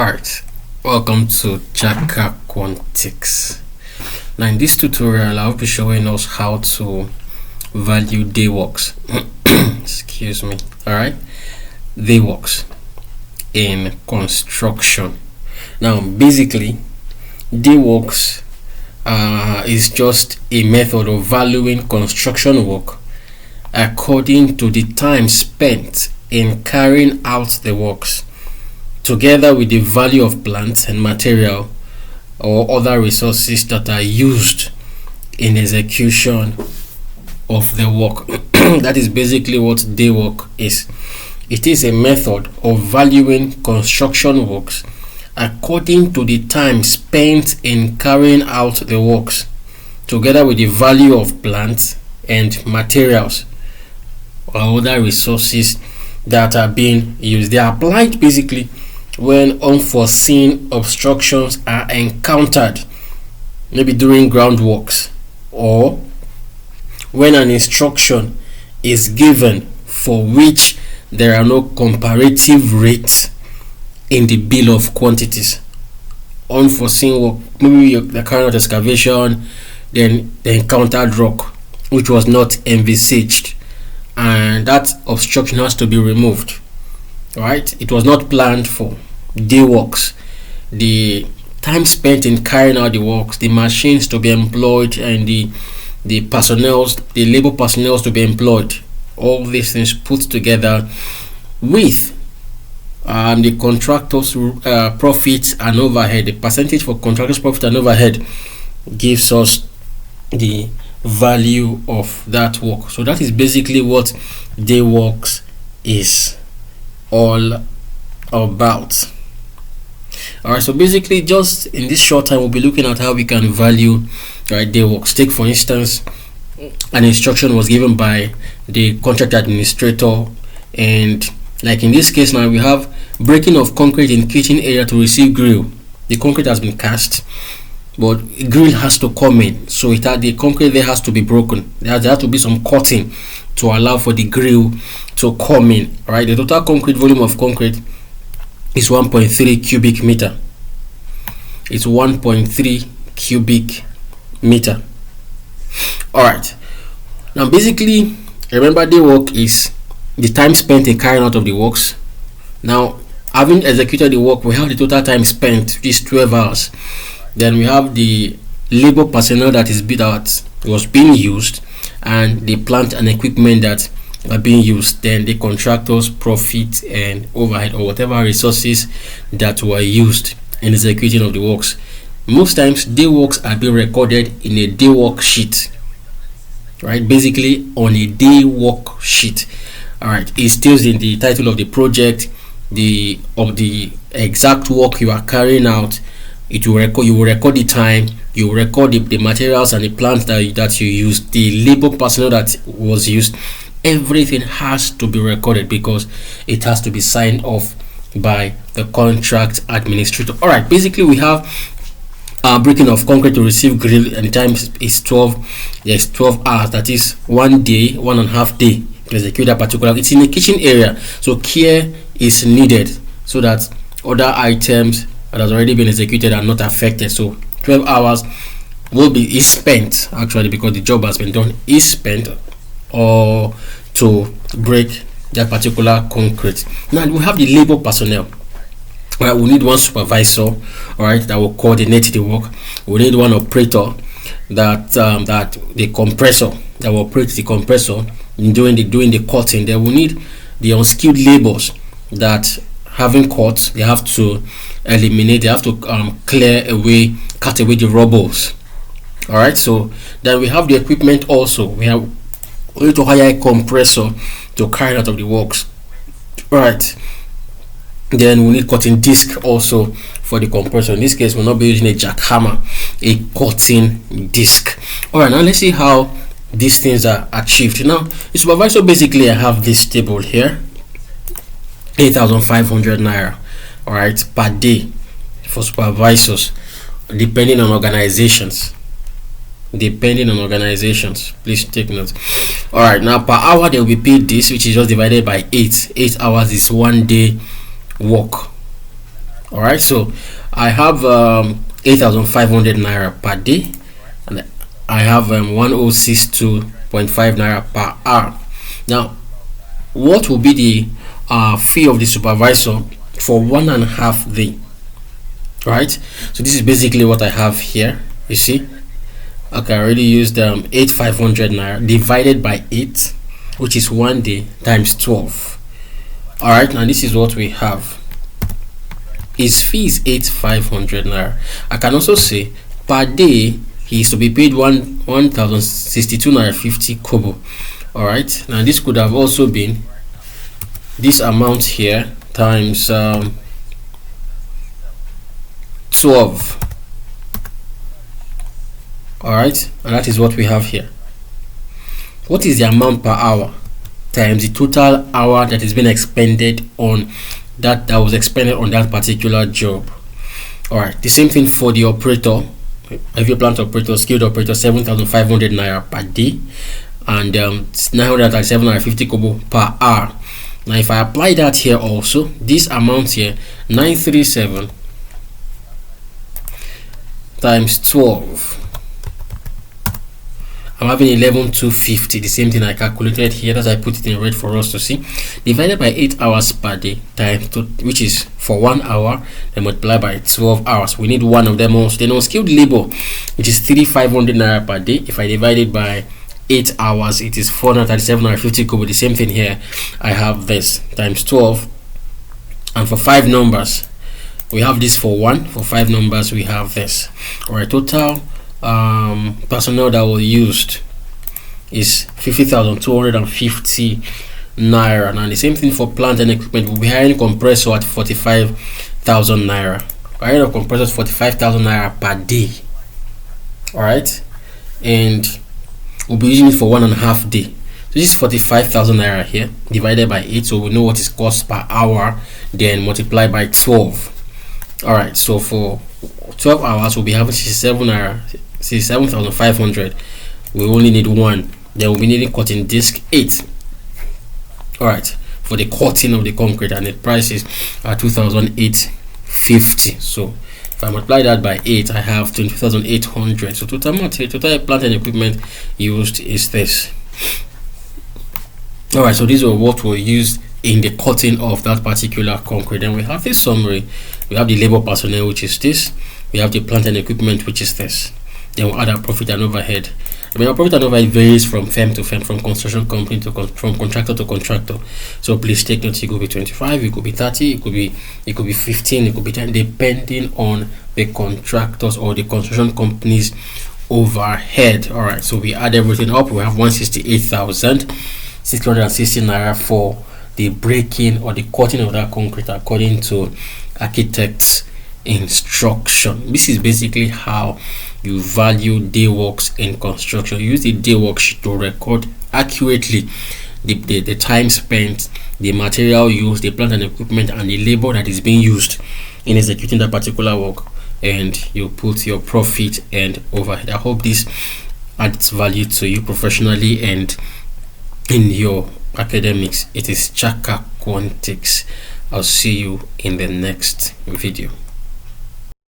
Alright, welcome to Jaka Quantics. Now in this tutorial I'll be showing us how to value Dayworks. Excuse me. Alright, Dayworks in construction. Now basically Dayworks is just a method of valuing construction work according to the time spent in carrying out the works, together with the value of plant and material or other resources that are used in execution of the work. That is basically what day work is. It is a method of valuing construction works according to the time spent in carrying out the works, together with the value of plant and materials or other resources that are being used. They are applied basically when unforeseen obstructions are encountered, maybe during groundworks, or when an instruction is given for which there are no comparative rates in the Bill of Quantities. Unforeseen work, maybe the kind of excavation, then they encountered rock which was not envisaged, and that obstruction has to be removed. Right, it was not planned for. Day works, the time spent in carrying out the works, the machines to be employed, and the labor personnel to be employed, all these things put together with the contractor's profit and overhead. The percentage for contractor's profit and overhead gives us the value of that work. So that is basically what day works is all about. Alright, so basically just in this short time we'll be looking at how we can value day works. Take for instance, an instruction was given by the contract administrator, and like in this case now we have breaking of concrete in kitchen area to receive grill. The concrete has been cast, but grill has to come in, so the concrete there has to be broken. There has to be some cutting to allow for the grill to come in. Right, the total concrete volume of concrete is 1.3 cubic meter. It's 1.3 cubic meter. Alright, now basically remember the work is the time spent in carrying out of the works. Now having executed the work, we have the total time spent, which is 12 hours. Then we have the labor personnel that was being used, and the plant and equipment that are being used, then the contractor's profit and overhead or whatever resources that were used in executing of the works. Most times day works are being recorded in a day work sheet, right? Basically on a day work sheet. All right, it stays in the title of the project, of the exact work you are carrying out. It will record, you will record the time, you will record the materials and the plant that you used, the labor personnel that was used. Everything has to be recorded because it has to be signed off by the contract administrator. All right, basically we have breaking of concrete to receive grill, and the time is 12. There's 12 hours, that is 1 day, 1.5 day to execute that particular. It's in the kitchen area, so care is needed so that other items that has already been executed are not affected. So 12 hours is spent actually, because the job has been done, is spent or to break that particular concrete. Now we have the labor personnel. All right, we need one supervisor, all right, that will coordinate the work. We need one operator that the compressor that will operate the compressor in doing the cutting. Then we need the unskilled laborers that, having cut, they have to eliminate, they have to cut away the rubbles. All right, so then we have the equipment also. We need to hire a compressor to carry out of the works. All right, then we need cutting disc also for the compressor. In this case we'll not be using a jackhammer, a cutting disc. All right, now let's see how these things are achieved. Now the supervisor, basically I have this table here, 8,500 naira, all right, per day for supervisors, depending on organizations. Please take note. All right, now per hour they will be paid this, which is just divided by 8 hours is 1 day work. All right, so I have 8,500 naira per day, and I have 1062.5 naira per hour. Now, what will be the fee of the supervisor for 1.5 day? Right, so this is basically what I have here. You see, okay, I already used 8,500 naira divided by 8, which is 1 day, times 12. All right, now this is what we have. His fee is 8,500 naira. I can also say per day he is to be paid 1,062 naira 50 kobo. All right, now this could have also been this amount here times 12. All right, and that is what we have here. What is the amount per hour times the total hour that is being expended on that was expended on that particular job? All right, the same thing for the operator, heavy plant operator, skilled operator, 7,500 naira per day, and 937 naira 50 kobo per hour. Now if I apply that here also, this amount here, 937 times 12, I'm having 11,250. The same thing I calculated here, that I put it in red for us to see, divided by 8 hours per day, times which is for 1 hour, then multiply by 12 hours. We need one of them also. Then on skilled labor, which is 3,500 naira per day, if I divide it by 8 hours, it is 437 naira 50 kobo. The same thing here, I have this times 12, and for 5 numbers we have this for 1. For 5 numbers we have this. All right, total personnel that was used is 50,250 naira. Now the same thing for plant and equipment. We'll be hiring compressor at 45,000 naira. Hiring a compressor is 45,000 naira per day. All right, and we'll be using it for 1.5 day. So this is 45,000 naira here divided by 8, so we know what is cost per hour, then multiply by 12. All right, so for 12 hours we'll be having 67,500. We only need 1. Then we'll be needing cutting disc 8. All right, for the cutting of the concrete, and the price is 2,850. So if I multiply that by 8, I have 22,800. So total plant and equipment used is this. All right, so these are what we used in the cutting of that particular concrete. Then we have this summary. We have the labor personnel, which is this. We have the plant and equipment, which is this. Then we'll add our profit and overhead. I mean, our profit and overhead varies from firm to firm, from construction company to from contractor to contractor. So please take note. It could be 25, it could be 30, it could be 15, it could be 10, depending on the contractors or the construction company's overhead. All right, so we add everything up. We have 168,660 naira for the breaking or the cutting of that concrete according to architect's instruction. This is basically how you value day works in construction. You use the day work sheet to record accurately the time spent, the material used, the plant and equipment, and the labor that is being used in executing that particular work, and you put your profit and overhead. I hope this adds value to you professionally and in your academics. It is Chaka Quantics. I'll see you in the next video.